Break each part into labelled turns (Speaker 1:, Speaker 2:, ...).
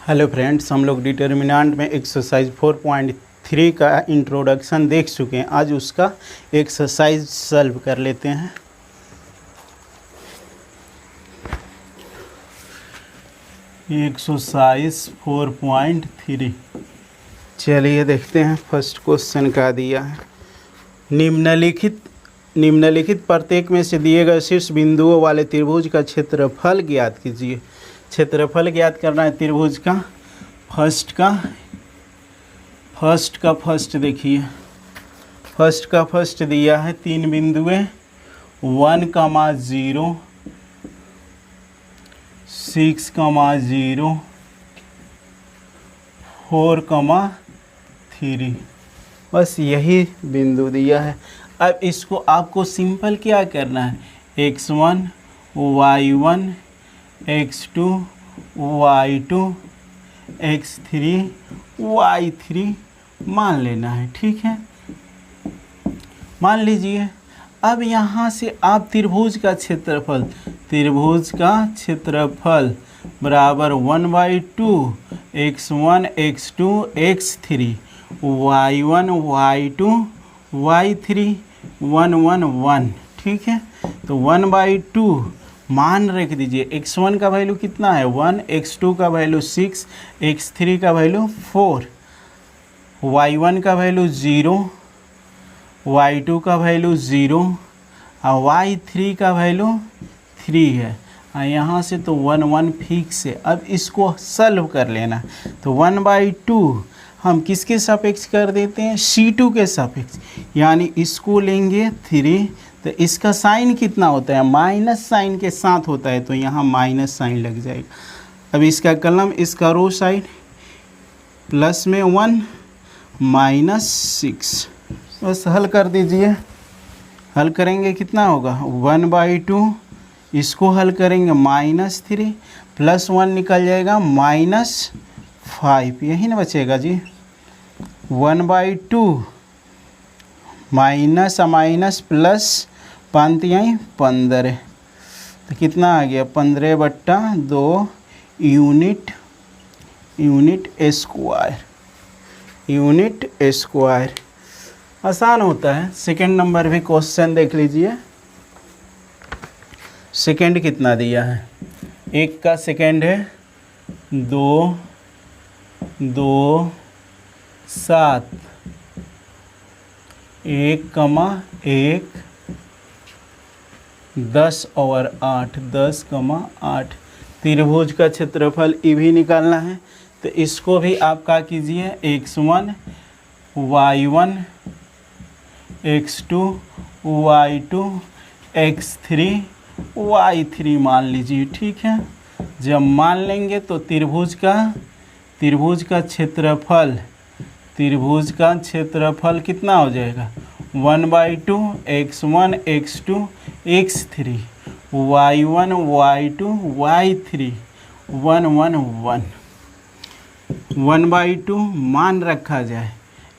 Speaker 1: Hello friends, हम लोग determinant में एक्सरसाइज 4.3 का इंट्रोडक्शन देख चुके हैं। आज उसका एक्सरसाइज सॉल्व कर लेते हैं। एक्सरसाइज 4.3 चलिए देखते हैं। फर्स्ट क्वेश्चन का दिया है, निम्नलिखित प्रत्येक में से दिए गए शीर्ष बिंदुओं वाले त्रिभुज का क्षेत्रफल ज्ञात कीजिए। क्षेत्रफल ज्ञात करना है त्रिभुज का। फर्स्ट देखिए, फर्स्ट दिया है 3 बिंदुएं 1, 0, 6, 0, 4, 3, बस यही बिंदु दिया है। अब इसको आपको सिंपल क्या करना है, x1 y1 x2 y2 x3 y3 मान लेना है। ठीक है, मान लीजिए। अब यहाँ से आप त्रिभुज का क्षेत्रफल बराबर 1/2 x1 x2 x3 y1 y2 y3 1 1 1। ठीक है, तो 1/2 मान रख दीजिए। x1 का वैल्यू कितना है 1, x2 का वैल्यू 6, x3 का वैल्यू 4, y1 का वैल्यू 0, y2 का वैल्यू 0 और y3 का वैल्यू 3 है। यहाँ से तो 1 1 फिक्स है। अब इसको सॉल्व कर लेना। तो 1/2 हम किसके सापेक्ष कर देते हैं, C2 के सापेक्ष, यानी इसको लेंगे 3। तो इसका साइन कितना होता है, माइनस साइन के साथ होता है, तो यहाँ माइनस साइन लग जाएगा। अब इसका कलम, इसका रो साइड, प्लस में 1 -6, बस हल कर दीजिए। हल करेंगे कितना होगा 1/2, इसको हल करेंगे -3 प्लस 1 निकल जाएगा -5, यही ना बचेगा जी। 1/2 माइनस प्लस 15, तो कितना आ गया 15/2 यूनिट स्क्वायर। आसान होता है। सेकंड नंबर भी क्वेश्चन देख लीजिए। सेकंड कितना दिया है, 1 का सेकंड है 2, 2, 7, 1, 1, 10 और 8, 10, 8। त्रिभुज का क्षेत्रफल ये भी निकालना है। तो इसको भी आप क्या कीजिए, x1 y1 x2 y2 x3 y3 मान लीजिए। ठीक है, जब मान लेंगे तो त्रिभुज का क्षेत्रफल कितना हो जाएगा 1/2 x1 x2 x3 y1 y2 y3 1 1 1। 1/2 मान रखा जाए।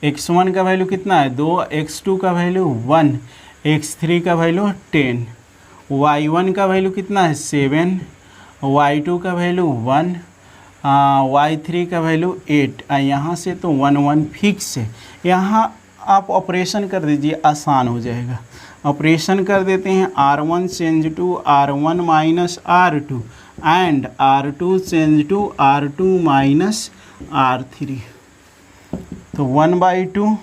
Speaker 1: x1 का वैल्यू कितना है 2, x2 का वैल्यू 1, x3 का वैल्यू 10, y1 का वैल्यू कितना है 7, y2 का वैल्यू 1, y3 का वैल्यू 8। यहाँ से तो 1 1 फिक्स है। यहाँ आप ऑपरेशन कर दीजिए, आसान हो जाएगा। ऑपरेशन कर देते हैं, r1 change to r1 minus r2 and r2 change to r2 minus r3। तो 1/2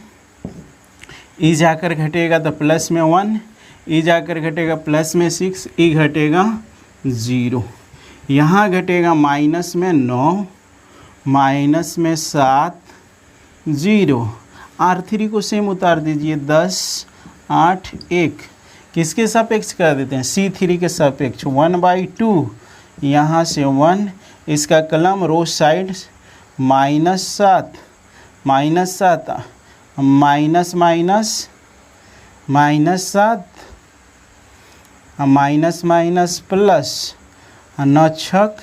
Speaker 1: ई जाकर घटेगा तो प्लस में 1, ई जाकर घटेगा प्लस में 6, ई घटेगा 0, यहाँ घटेगा माइनस में 9, माइनस में 7, 0। r3 को सेम उतार दीजिए, 10, 8, 1। किसके सापेक्ष कर देते हैं, C3 के सापेक्ष। 1/2 यहाँ से 1, इसका कलम रो साइड -7 -7 माइनस -7 माइनस प्लस 9 छक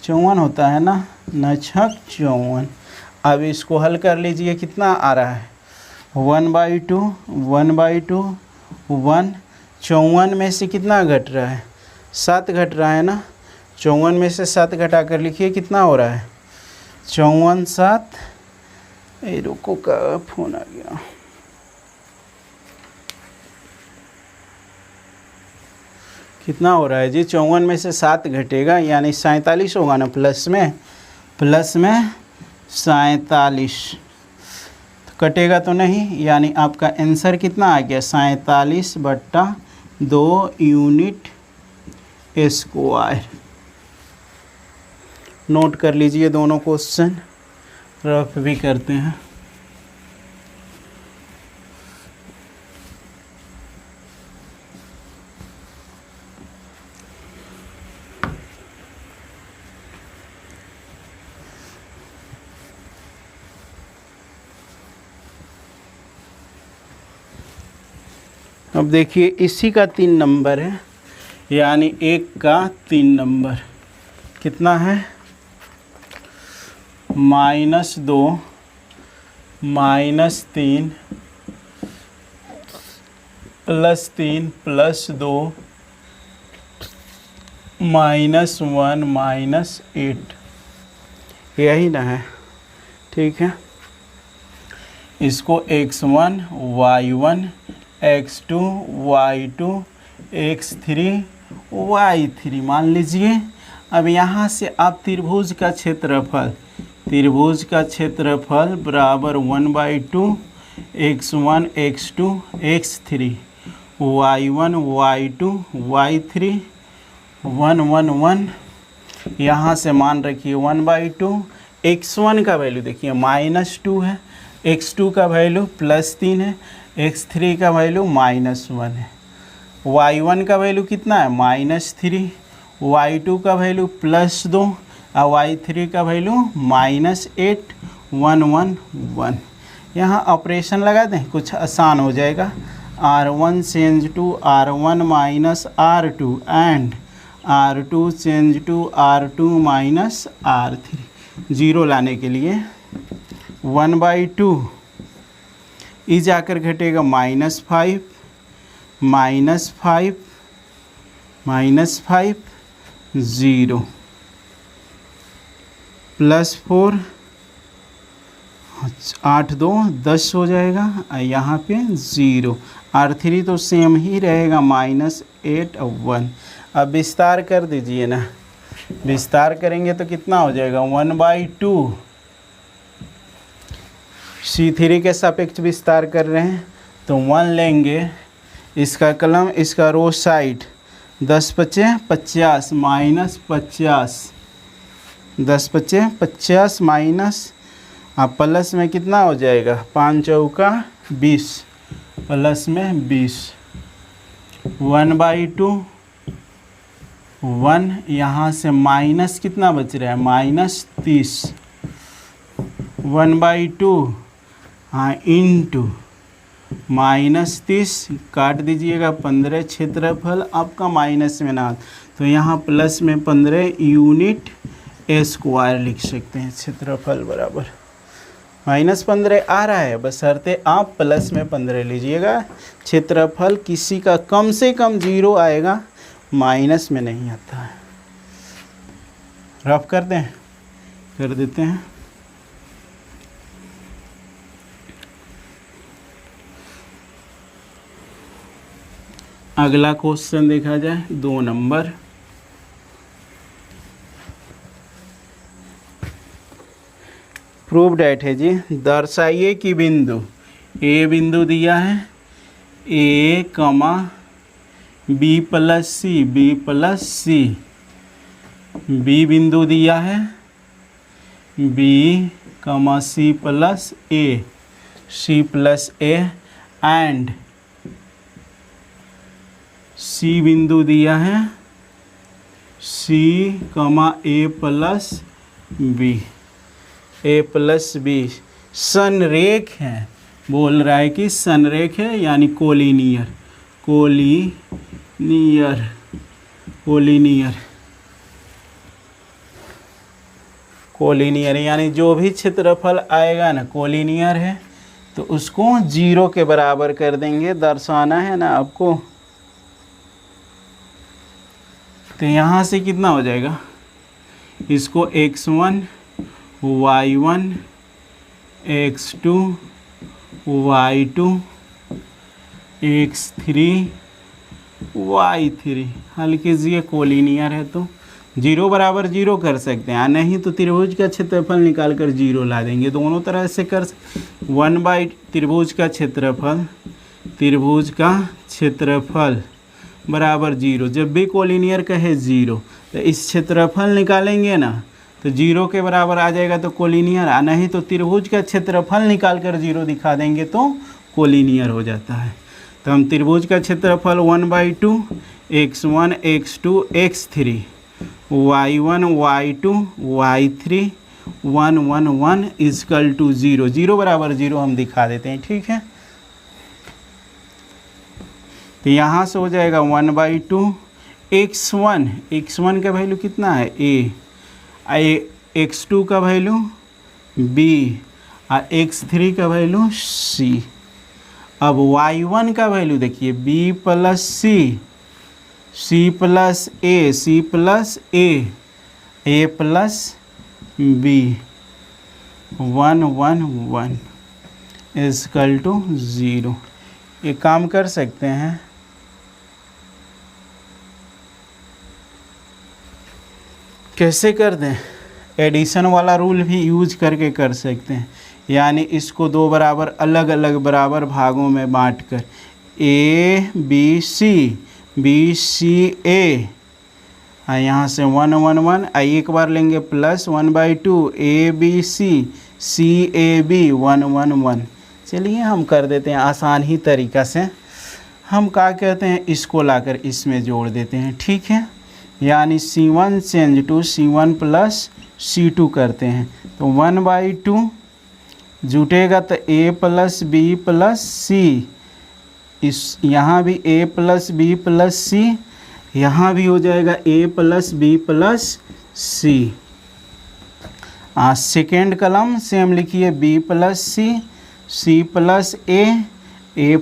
Speaker 1: 54 होता है ना, 9 छक 54। अब इसको हल कर लीजिए, कितना आ रहा है 1/2 1 54 में से कितना घट रहा है 7 घट रहा है ना। 54 में से 7 घटा कर लिखिए कितना हो रहा है 54 7, रुको का फोन आ गया, कितना हो रहा है जी? 54 में से 7 घटेगा यानी 47 होगा ना, प्लस में 47, तो कटेगा तो नहीं, यानी आपका आंसर कितना आ गया? 47/2 यूनिट स्क्वायर। नोट कर लीजिए दोनों क्वेश्चन, रफ भी करते हैं। अब देखिए इसी का 3 नंबर है, यानी 1 का 3 नंबर कितना है? -2 -3 +3 +2 -1 -8, यही ना है, ठीक है। इसको x1 y1 x2 y2 x3 y3 मान लीजिए। अब यहाँ से आप त्रिभुज का क्षेत्रफल बराबर 1/2 x1 x2 x3 y1 y2 y3 1 1 1, यहाँ से मान रखिए 1/2। x1 का वैल्यू देखिए -2 है, x2 का वैल्यू +3 है, x3 का वैल्यू -1 है, y1 का वैल्यू कितना है? -3, y2 का वैल्यू +2 और y3 का वैल्यू -8 1 1 1। यहाँ ऑपरेशन लगा दें, कुछ आसान हो जाएगा। r1 change to r1 minus r2 and r2 change to r2 minus r3, 0 लाने के लिए 1/2 इज आकर घटेगा -5 -5 -5 0 +4, 8 2 10 हो जाएगा, यहाँ पे 0, r3 तो सेम ही रहेगा -8 और 1। अब विस्तार कर दीजिए ना, विस्तार करेंगे तो कितना हो जाएगा? 1/2, C3 के सापेक्ष विस्तार कर रहे हैं तो 1 लेंगे, इसका कलम इसका रो साइड 10 5 50 -50, 10 5 50 माइनस, अब प्लस में कितना हो जाएगा? 5 चौका 20, प्लस में 20, 1/2 1, यहाँ से माइनस कितना बच रहा है? -30, 1/2 हाँ इंटू -30, काट दीजिएगा 15, क्षेत्रफल आपका माइनस में ना, तो यहाँ प्लस में 15 यूनिट स्क्वायर लिख सकते हैं। क्षेत्रफल बराबर -15 आ रहा है, बशर्ते आप प्लस में 15 लीजिएगा। क्षेत्रफल किसी का कम से कम 0 आएगा, माइनस में नहीं आता है। रफ कर दें, कर देते हैं। अगला क्वेश्चन देखा जाए, 2 नंबर। प्रूव डेट है जी, दर्शाइए कि बिंदु ए बिंदु दिया है, A comma B plus C, B plus C, B बिंदु दिया है, B comma C plus A, C plus A and C बिंदु दिया है, C comma A plus B, A plus B संरेख है। बोल रहा है कि संरेख है यानी कोलिनियर, कोलिनियर, कोलिनियर, कोलिनियर यानी जो भी क्षेत्रफल आएगा ना कोलिनियर है, तो उसको 0 के बराबर कर देंगे। दर्शाना है ना आपको, तो यहाँ से कितना हो जाएगा? इसको x1 y1 x2 y2 x3 y3। हल कीजिए, कोलिनियर है तो 0 बराबर 0 कर सकते हैं, नहीं तो त्रिभुज का क्षेत्रफल निकाल कर 0 ला देंगे। दोनों तरह से कर 1/, त्रिभुज का क्षेत्रफल बराबर 0। जब भी कोलिनियर कहे 0 तो इस क्षेत्रफल निकालेंगे ना तो 0 के बराबर आ जाएगा तो कोलिनियर, नहीं तो त्रिभुज का क्षेत्रफल निकाल कर 0 दिखा देंगे तो कोलिनियर हो जाता है। तो हम त्रिभुज का क्षेत्रफल 1/2 x1 x2 x3 y1 y2 y3 1 1 1 is equal to 0, 0 बराबर 0 हम दिखा देते हैं, ठीक है। तो यहाँ से हो जाएगा 1/2 x1 का वैल्यू कितना है a, x2 का वैल्यू b और x3 का वैल्यू c। अब y1 का वैल्यू देखिए b plus c plus a plus b 1 1 1 is equal to 0। ये काम कर सकते हैं, कैसे कर दें, एडिशन वाला रूल भी यूज करके कर सकते हैं। यानी इसको दो बराबर अलग अलग बराबर भागों में बांटकर a b c a, यहाँ से 1 1 1 एक बार लेंगे plus 1/2 a b c a b 1 1 1। चलिए हम कर देते हैं आसान ही तरीक़ा से। हम क्या कहते हैं, इसको लाकर इसमें जोड़ देते हैं, ठीक है। यानी c1 change to c1 plus c2 करते हैं तो 1/2 जुटेगा तो a plus b plus c, इस यहाँ भी a plus b plus c, यहाँ भी हो जाएगा a plus b plus c। Second column same लिखिए b plus c plus a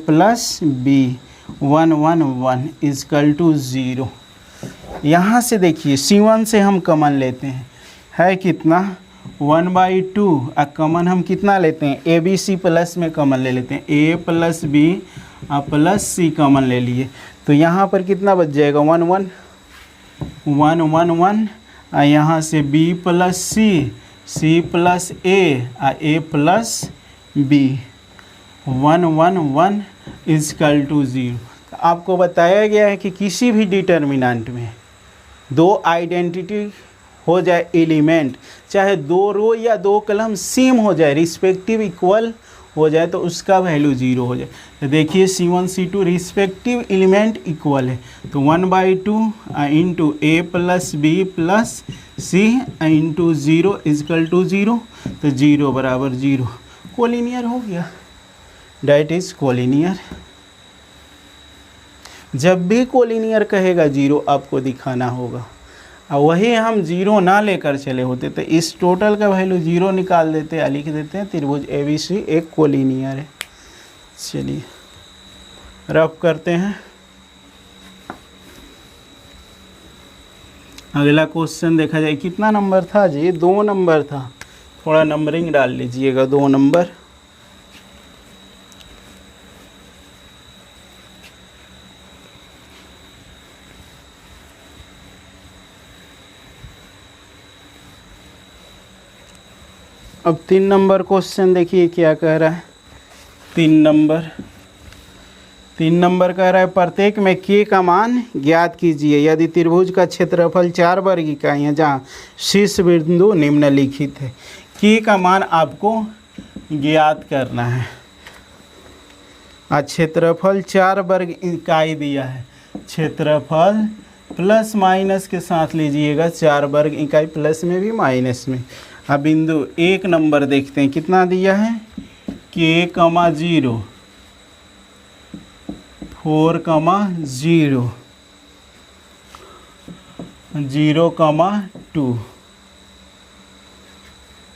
Speaker 1: plus b 1 1 1 is equal to 0। यहाँ से देखिए c1 से हम कमन लेते हैं, है कितना 1/2, और कमन हम कितना लेते हैं ए बी सी प्लस में कमन ले लेते हैं, a plus b plus c कमन ले लिए तो यहाँ पर कितना बच जाएगा 1 1 1 1 1, और यहाँ से b plus c plus a plus b 1 1 1 is equal to 0। आपको बताया गया है कि किसी भी डिटर्मिनेंट में दो आइडेंटिटी हो जाए एलिमेंट, चाहे दो रो या दो कलम सेम हो जाए, रिस्पेक्टिव इक्वल हो जाए तो उसका वैल्यू 0 हो जाए। तो देखिए c1 c2 respective element equal है तो 1/2 into a plus b plus c into 0 is equal to 0, तो 0 बराबर 0 कोलिनियर हो गया, डैट इज कोलिनियर। जब भी कोलिनियर कहेगा 0 आपको दिखाना होगा, और वही हम 0 ना लेकर चले होते तो इस टोटल का वैल्यू 0 निकाल देते, लिख देते हैं त्रिभुज ABC एक कोलिनियर है। चलिए रफ करते हैं। अगला क्वेश्चन देखा जाए, कितना नंबर था जी, 2 नंबर था, थोड़ा नंबरिंग डाल लीजिएगा 2 नंबर। अब 3 नंबर क्वेश्चन देखिए क्या कह रहा है। 3 नंबर कह रहा है प्रत्येक में k का मान ज्ञात कीजिए यदि त्रिभुज का क्षेत्रफल 4 वर्ग इकाई है जहाँ शीर्ष बिंदु निम्नलिखित है। k का मान आपको ज्ञात करना है और क्षेत्रफल 4 वर्ग इकाई दिया है। क्षेत्रफल प्लस माइनस के साथ लीजिएगा, 4 वर्ग इकाई प्लस में भी माइनस में। अब बिंदु 1 नंबर देखते हैं कितना दिया है, k, 0 4, 0 0, 2।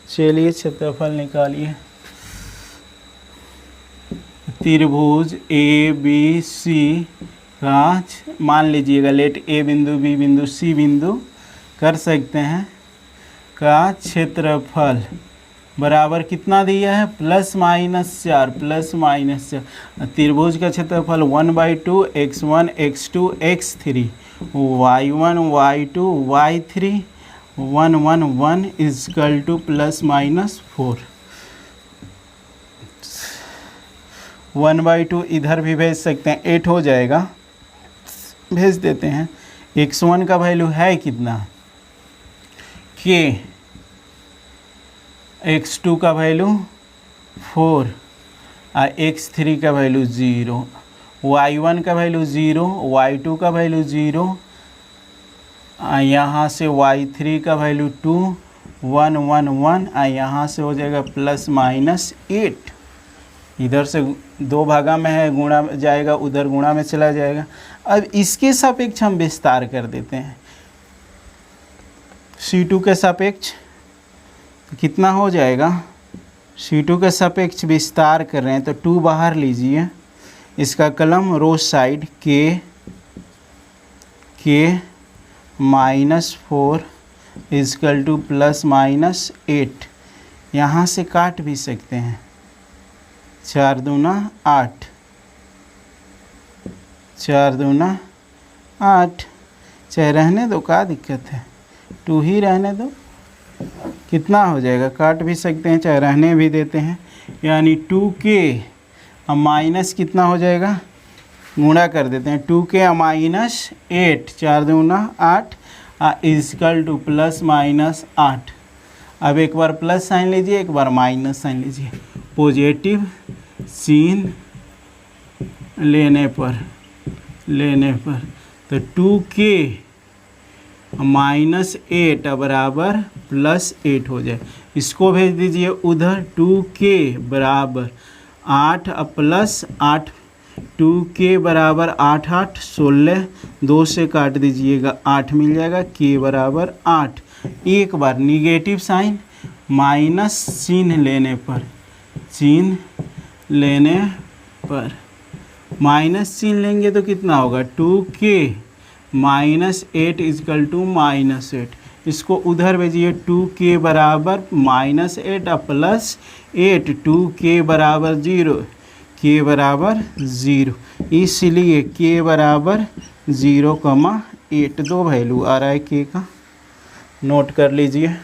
Speaker 1: चलिए क्षेत्रफल निकालिए। त्रिभुज ABC का मान लीजिएगा, लेट A बिंदु B बिंदु C बिंदु कर सकते हैं। का क्षेत्रफल बराबर कितना दिया है, +-4 +-4। त्रिभुज का क्षेत्रफल 1/2 x1 x2 x3 y1 y2 y3 1 1 1 is equal to +-4। 1/2 इधर भी भेज सकते हैं, 8 हो जाएगा, भेज देते हैं। x1 का वैल्यू है कितना, k, x2 का वैल्यू 4 और x3 का वैल्यू 0, y1 का वैल्यू 0, y2 का वैल्यू 0, यहाँ से y3 का वैल्यू 2 1 1 1 और यहाँ से हो जाएगा +-8। इधर से 2 भागा में है, गुणा जाएगा, उधर गुणा में चला जाएगा। अब इसके सापेक्ष हम विस्तार कर देते हैं, C2 के सापेक्ष कितना हो जाएगा, C2 के सापेक्ष विस्तार कर रहे हैं तो 2 बाहर लीजिए, इसका कलम रो साइड k -4 इजकल टू +-8। यहाँ से काट भी सकते हैं, 4 दूना 8, 4 दूना 8, चाहे रहने दो, क्या दिक्कत है, 2 ही रहने दो। कितना हो जाएगा, काट भी सकते हैं, चाहे रहने भी देते हैं, यानी 2k अब माइनस कितना हो जाएगा, गुणा कर देते हैं, 2k -8, 4 दूना 8 इजकल टू +-8। अब एक बार प्लस साइन लीजिए, एक बार माइनस साइन लीजिए, पॉजिटिव सीन लेने पर तो 2k -8 बराबर +8 हो जाए। इसको भेज दीजिए उधर, 2k बराबर 8 +8, 2k बराबर 8 8 16, 2 से काट दीजिएगा 8 मिल जाएगा, k बराबर 8। एक बार निगेटिव साइन माइनस चिन्ह लेने पर माइनस चिन्ह लेंगे तो कितना होगा, 2k -8 इजकल टू -8। इसको उधर भेजिए, 2k बराबर -8 +8, 2k बराबर 0, k बराबर 0, इसलिए k बराबर 0,8। 2 वैल्यू आ रहा है k का, नोट कर लीजिए।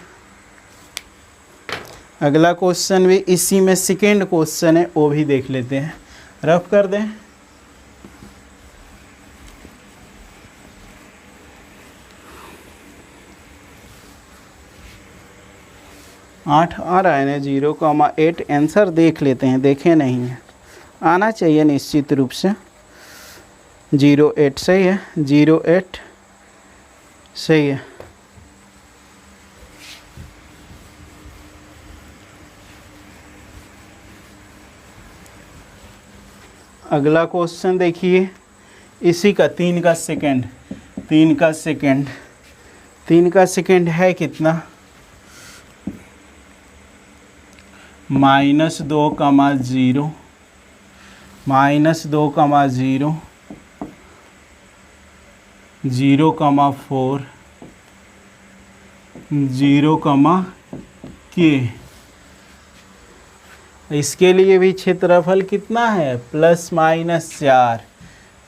Speaker 1: अगला क्वेश्चन भी इसी में सेकेंड क्वेश्चन है, वो भी देख लेते हैं, रफ कर दें। 8 आ रहा है ना, 0,8 आंसर देख लेते हैं, देखे नहीं है, आना चाहिए निश्चित रूप से। 0,8 सही है, 0,8 सही है। अगला क्वेश्चन देखिए, इसी का 3 का सेकेंड है कितना, -2,0 -2,0 0,4 0,k। इसके लिए भी क्षेत्रफल कितना है, +-4।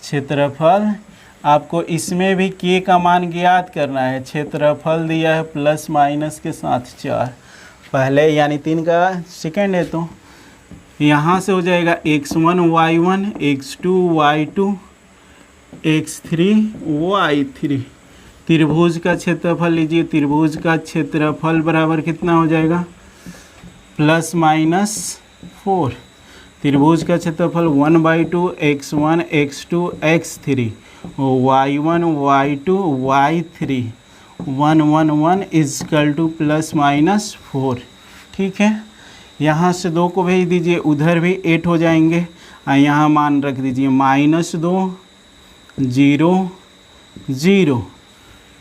Speaker 1: क्षेत्रफल आपको इसमें भी k का मान ज्ञात करना है। क्षेत्रफल दिया है +- के साथ 4, पहले यानी 3 का सेकेंड है, तो यहाँ से हो जाएगा x1 y1 x2 y2 x3 y3। त्रिभुज का क्षेत्रफल लीजिए, त्रिभुज का क्षेत्रफल बराबर कितना हो जाएगा, +-4। त्रिभुज का क्षेत्रफल 1/2 x1 x2 x3 y1 y2 y3 1 1 1 is equal to +-4। ठीक है, यहाँ से 2 को भेज दीजिए, उधर भी 8 हो जाएंगे, और यहाँ मान रख दीजिए -2 0 0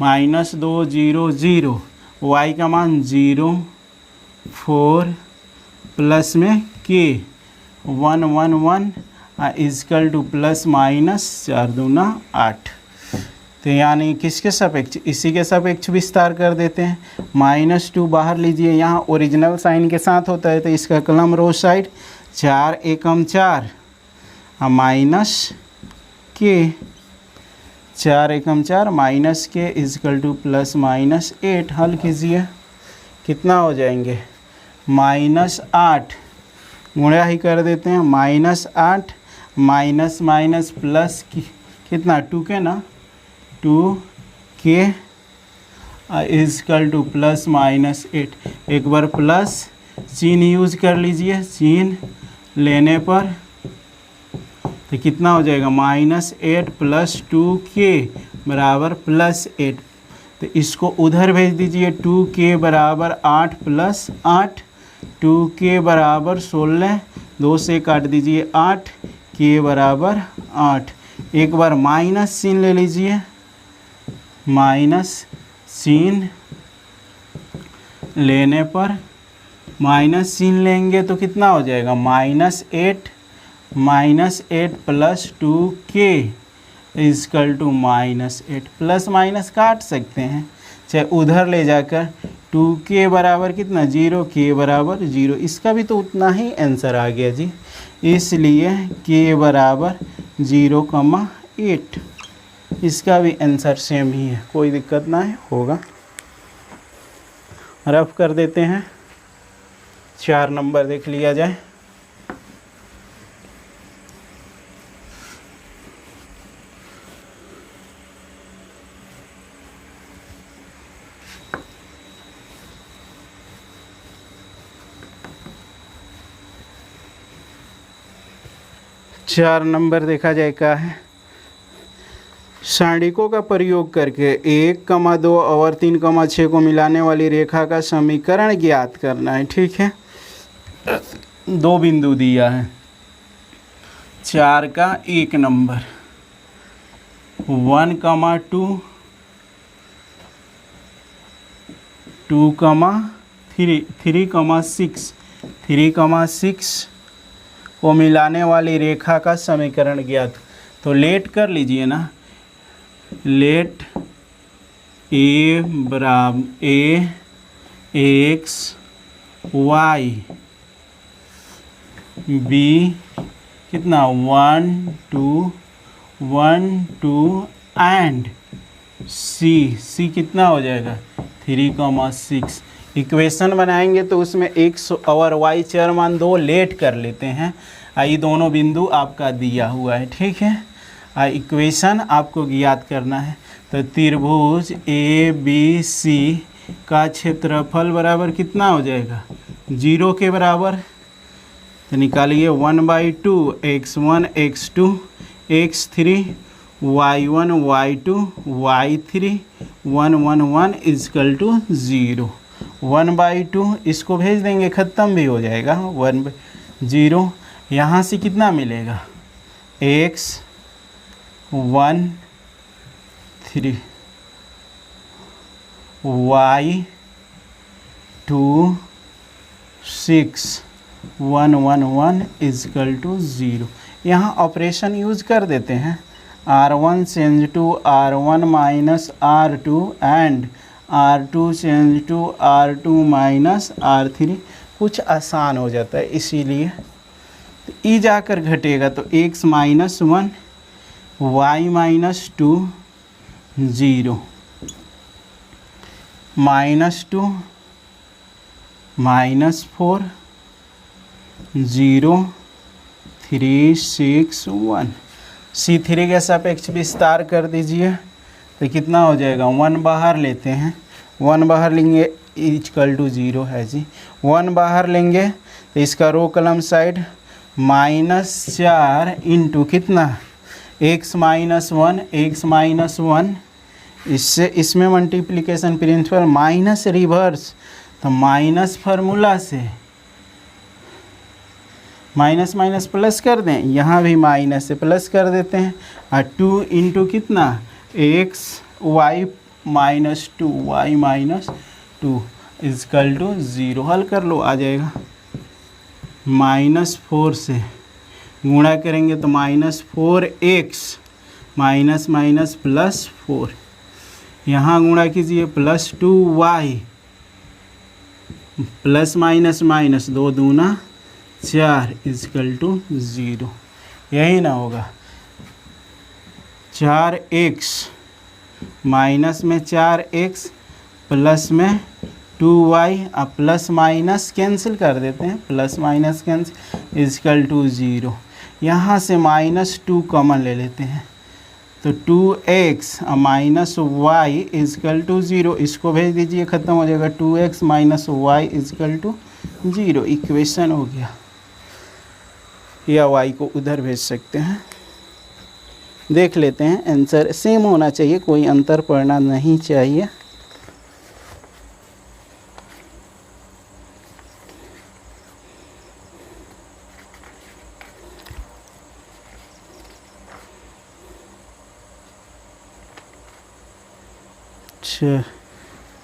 Speaker 1: -2 0 0, y का मान 0 4 प्लस में k 1 1 1 इजकल टू +-4 दूना 8। तो यानी किसके सापेक्ष, इसी के सापेक्ष विस्तार कर देते हैं। -2 बाहर लीजिए, यहाँ ओरिजिनल साइन के साथ होता है तो इसका कलम रो साइड 4 एकम 4 माइनस के 4 एकम 4 माइनस के इजकल टू +-8। हल कीजिए, कितना हो जाएंगे -8, गुणा ही कर देते हैं, -8 माइनस माइनस प्लस कितना 2 के ना 2 के इजकल टू +-8। एक बार प्लस चिन्ह यूज कर लीजिए, चिन्ह लेने पर तो कितना हो जाएगा -8 + 2k बराबर +8। तो इसको उधर भेज दीजिए, 2k बराबर 8 + 8, 2k बराबर 16, 2 से काट दीजिए 8, k बराबर 8। एक बार माइनस चिन्ह ले लीजिए, माइनस चिन्ह लेने पर माइनस चिन्ह लेंगे तो कितना हो जाएगा -8 + 2k is equal to -8। Plus minus काट सकते हैं, चाहे उधर ले जाकर 2k बराबर कितना 0, k बराबर 0। इसका भी तो उतना ही आंसर आ गया जी, इसलिए k बराबर 0,8। इसका भी आंसर सेम ही है, कोई दिक्कत ना है, होगा। रफ कर देते हैं, 4 नंबर देख लिया जाए। चार नंबर देखा जाए क्या है। सारणिकों का प्रयोग करके 1, 2 और 3, 6 को मिलाने वाली रेखा का समीकरण ज्ञात करना है। ठीक है, 2 बिंदु दिया है, 4 का 1 नंबर, 1, 2, 2, 3, 6 को मिलाने वाली रेखा का समीकरण ज्ञात। तो लेट कर लीजिए ना, लेट a बराबर ax y b कितना 1, 2 एंड c कितना हो जाएगा 3,6। इक्वेशन बनाएंगे तो उसमें x और y चर मान 2 लेट कर लेते हैं। ये दोनों बिंदु आपका दिया हुआ है। ठीक है, इक्वेशन आपको ज्ञात करना है। तो त्रिभुज ABC का क्षेत्रफल बराबर कितना हो जाएगा 0 के बराबर। तो निकालिए 1/2 x1 x2 x3 y1 y2 y3 1 1 1 is equal to 0। 1/2 इसको भेज देंगे, ख़त्म भी हो जाएगा। 1/0 यहाँ से कितना मिलेगा x1 3 y2 6 1 1 1 इजकल टू 0। यहाँ ऑपरेशन यूज कर देते हैं, R1 change to R1 minus R2 and R2 change to R2 minus R3। कुछ आसान हो जाता है, इसीलिए ई जाकर घटेगा तो x -1 y -2 0 -2 -4 0 3 6 1। C3 के सापेक्ष विस्तार कर दीजिए तो कितना हो जाएगा 1 बाहर लेते हैं, 1 बाहर लेंगे इक्वल टू 0 है जी। 1 बाहर लेंगे तो इसका रो कलम साइड -4 इंटू कितना x -1 इससे इसमें मल्टीप्लिकेशन प्रिंसिपल माइनस रिवर्स, तो माइनस फार्मूला से माइनस माइनस प्लस कर दें, यहाँ भी माइनस से प्लस कर देते हैं। और 2 इंटू कितना x y -2 इजकल टू 0। हल कर लो, आ जाएगा। -4 से गुणा करेंगे तो -4x माइनस माइनस प्लस 4, यहाँ गुणा कीजिए +2y प्लस माइनस माइनस 2 दूना 4 = 0। यही ना होगा। 4x माइनस में 4x प्लस में 2y, अब प्लस माइनस कैंसिल कर देते हैं, प्लस माइनस कैंसिल = 0। यहाँ से -2 कॉमन ले लेते हैं तो 2x माइनस y = 0। इसको भेज दीजिए, ख़त्म हो जाएगा। 2x माइनस y = 0 इक्वेशन हो गया। या y को उधर भेज सकते हैं। देख लेते हैं, आंसर सेम होना चाहिए, कोई अंतर पड़ना नहीं चाहिए।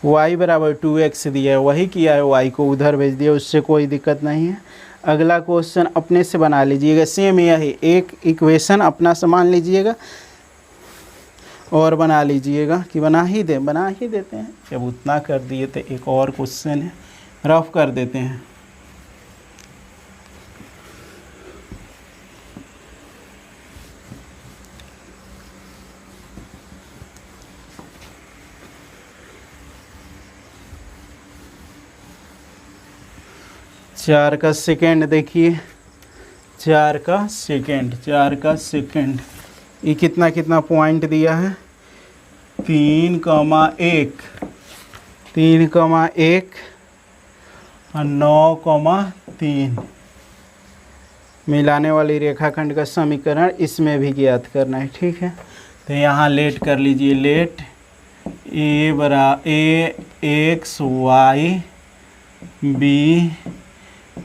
Speaker 1: y बराबर 2x दिया है, वही किया है, y को उधर भेज दिया, उससे कोई दिक्कत नहीं है। अगला क्वेश्चन अपने से बना लीजिएगा, सेम यही एक इक्वेशन अपना सामान लीजिएगा और बना लीजिएगा कि बना ही देते हैं। जब उतना कर दिए तो एक और क्वेश्चन है, रफ कर देते हैं। चार का सेकेंड देखिए, 4 का सेकेंड ये कितना पॉइंट दिया है, 3,1 और 9,3। मिलाने वाली रेखाखंड का समीकरण इसमें भी ज्ञात करना है, ठीक है। तो यहाँ लेट कर लीजिए, let a x y b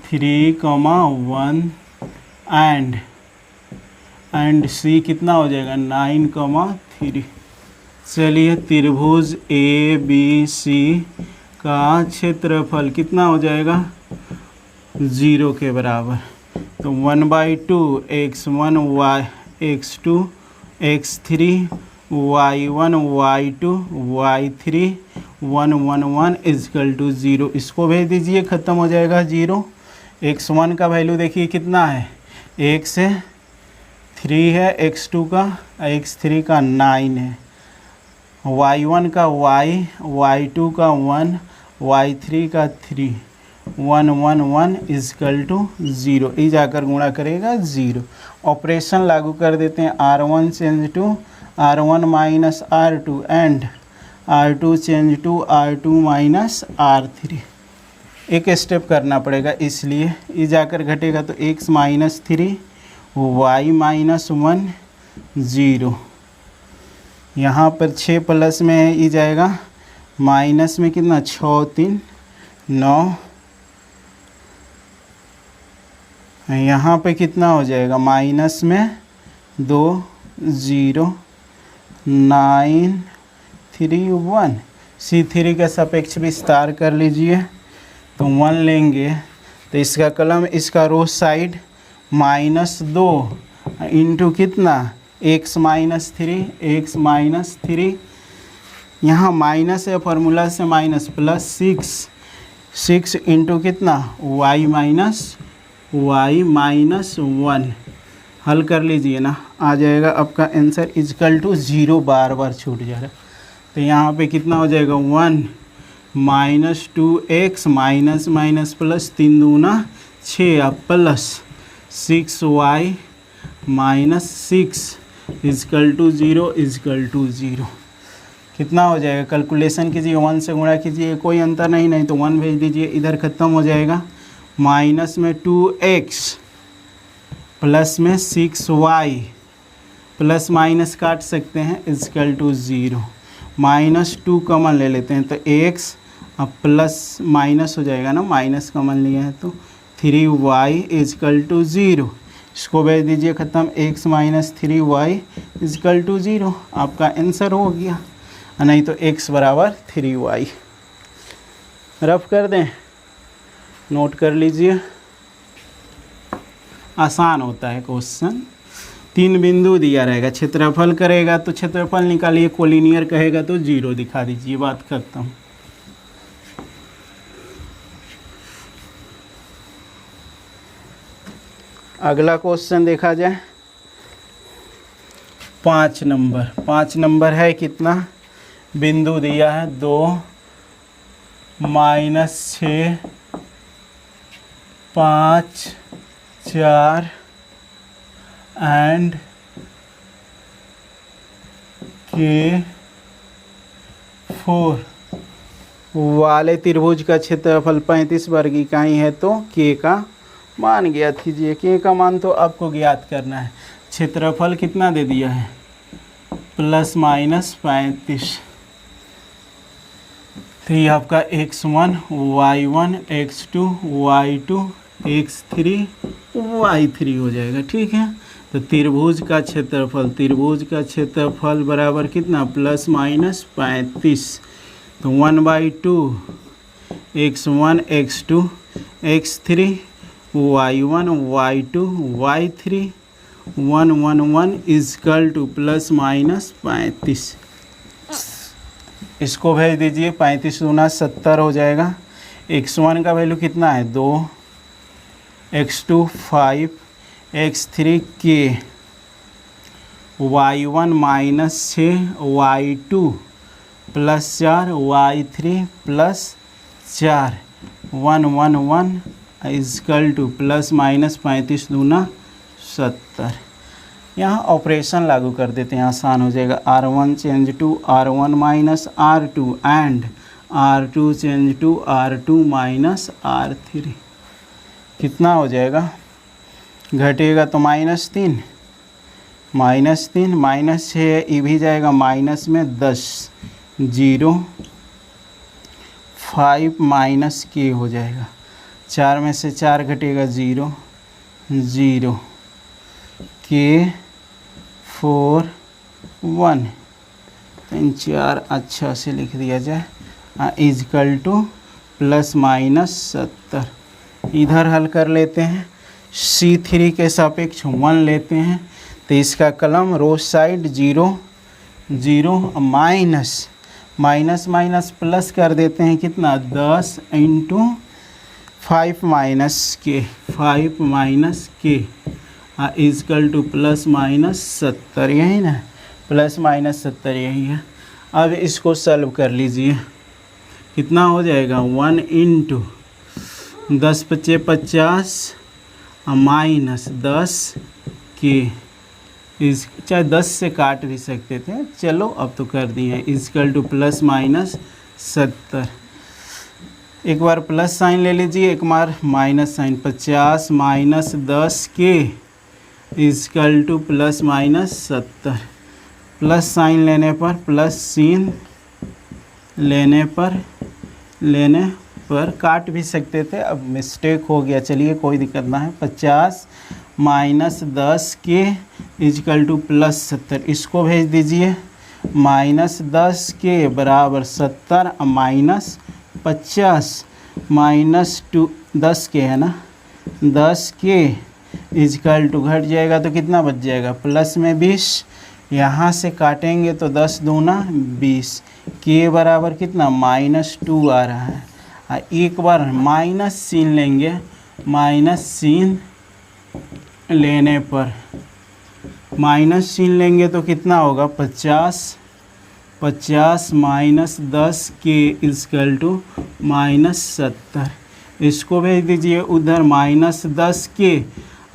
Speaker 1: 3,1 and C कितना हो जाएगा 9,3। चलिए, त्रिभुज ए बी सी का क्षेत्रफल कितना हो जाएगा 0 के बराबर। तो 1/2 x1 y x2 x3 y1 y2 y3 1 1 1 = 0। इसको भेज दीजिए, ख़त्म हो जाएगा 0। x1 का वैल्यू देखिए कितना है, 1 से 3 है, x2 का x3 का 9 है, y1 का y y2 का 1 y3 का 3 1 1 1 = 0। ये जाकर गुणा करेगा 0। ऑपरेशन लागू कर देते हैं, r1 change to r1 minus r2 and r2 change to r2 minus r3। एक स्टेप करना पड़ेगा, इसलिए ये जाकर घटेगा तो x माइनस 3 y माइनस 1 0। यहाँ पर 6 प्लस में है, ये जाएगा माइनस में कितना 6 3 9। यहाँ पे कितना हो जाएगा माइनस में 2 0 9 3 1। C3 का सापेक्ष विस्तार कर लीजिए तो 1 लेंगे तो इसका कलम, इसका रो साइड -2 इंटू कितना x माइनस 3 यहाँ माइनस है, फार्मूला से माइनस प्लस 6 इंटू कितना y माइनस 1। हल कर लीजिए ना, आ जाएगा आपका आंसर = 0। बार बार छूट जा रहा है तो यहाँ पे कितना हो जाएगा 1 -2x माइनस माइनस प्लस 3 दूना 6 अब प्लस 6y माइनस 6 = 0 कितना हो जाएगा, कैलकुलेशन कीजिए, 1 से गुणा कीजिए, कोई अंतर नहीं तो 1 भेज दीजिए, इधर ख़त्म हो जाएगा। माइनस में 2x प्लस में 6y प्लस माइनस काट सकते हैं = 0। -2 कॉमन ले लेते हैं तो x अब प्लस माइनस हो जाएगा ना, माइनस कॉमन लिए हैं तो 3y = 0। इसको भेज दीजिए, ख़त्म। x माइनस 3y = 0 आपका आंसर हो गया, नहीं तो x बराबर 3y। रफ कर दें, नोट कर लीजिए, आसान होता है क्वेश्चन। 3 बिंदु दिया रहेगा, क्षेत्रफल करेगा तो क्षेत्रफल निकालिए, कोलिनियर कहेगा तो 0 दिखा दीजिए, बात करता हूँ। अगला क्वेश्चन देखा जाए 5 नंबर है कितना, बिंदु दिया है 2 -6 5 4 एंड K4 वाले त्रिभुज का क्षेत्रफल 35 वर्ग इकाई है, तो K का मान ज्ञात कीजिए। K का मान तो आपको ज्ञात करना है। क्षेत्रफल कितना दे दिया है, ±35। तो ये आपका x1 y1 x2 y2 x3 y3 हो जाएगा, ठीक है। तो त्रिभुज का क्षेत्रफल बराबर कितना, ±35। तो 1/2 x1 x2 x3 y1 y2 y3 1 1 1 is equal to ±35। इसको भेज दीजिए, 35 दूना 70 हो जाएगा। x1 का वैल्यू कितना है 2, x2 5, x3 K, y1 -6 y2 +4 y3 +4 1 1 1 is equal to ±35 दूना 70। यहाँ ऑपरेशन लागू कर देते हैं, आसान हो जाएगा। R1 change to R1 - R2 and R2 change to R2 - R3। कितना हो जाएगा, घटेगा तो -3 -6 ये भी जाएगा माइनस में 10 0 5 K हो जाएगा। 4 में से 4 घटेगा 0 0 K4 1 3 4 अच्छा से लिख दिया जाए, इजकल टू ±70। इधर हल कर लेते हैं। C3 के सापेक्ष 1 लेते हैं, तो इसका कलम रो साइड 0 0 माइनस प्लस कर देते हैं, कितना 10 × 5 K इजकल टू ±70। यही ना, ±70 यही है। अब इसको सॉल्व कर लीजिए, कितना हो जाएगा 1 × 10 × 5 = 50 -10 K, इस चाहे 10 से काट भी सकते थे, चलो अब तो कर दिए हैं, इजकल टू ±70। एक बार प्लस साइन ले लीजिए, एक बार minus sine, 50 - 10 K equal to ±70। Plus sine लेने पर, प्लस सीन लेने पर काट भी सकते थे, अब मिस्टेक हो गया, चलिए कोई दिक्कत ना है। 50 - 10 K इजकल टू +70। इसको भेज दीजिए, -10 K बराबर 70 -50 -2 10 K है ना, 10 K इजकल टू घट जाएगा तो कितना बच जाएगा, प्लस में 20, यहाँ से काटेंगे तो 10 दूना 20, K बराबर कितना -2 आ रहा है। एक बार माइनस सीन लेंगे, माइनस सीन लेंगे तो कितना होगा 50 -10 K इजकल टू -70। इसको भेज दीजिए उधर, -10 K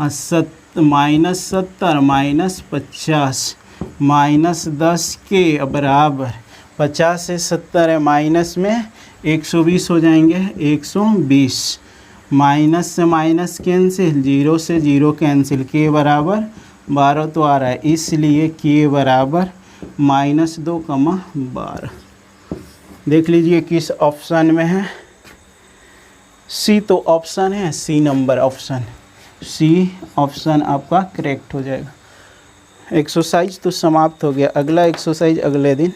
Speaker 1: -70 -50 -10 K बराबर 50 से 70 है, माइनस में 120 हो जाएंगे, 120 माइनस से माइनस कैंसिल, 0 से 0 कैंसिल, K बराबर 12 तो आ रहा है, इसलिए K बराबर -2, 12। देख लीजिए किस ऑप्शन में है, C तो ऑप्शन है, C number option, C option आपका करेक्ट हो जाएगा। एक्सरसाइज तो समाप्त हो गया, अगला एक्सरसाइज अगले दिन।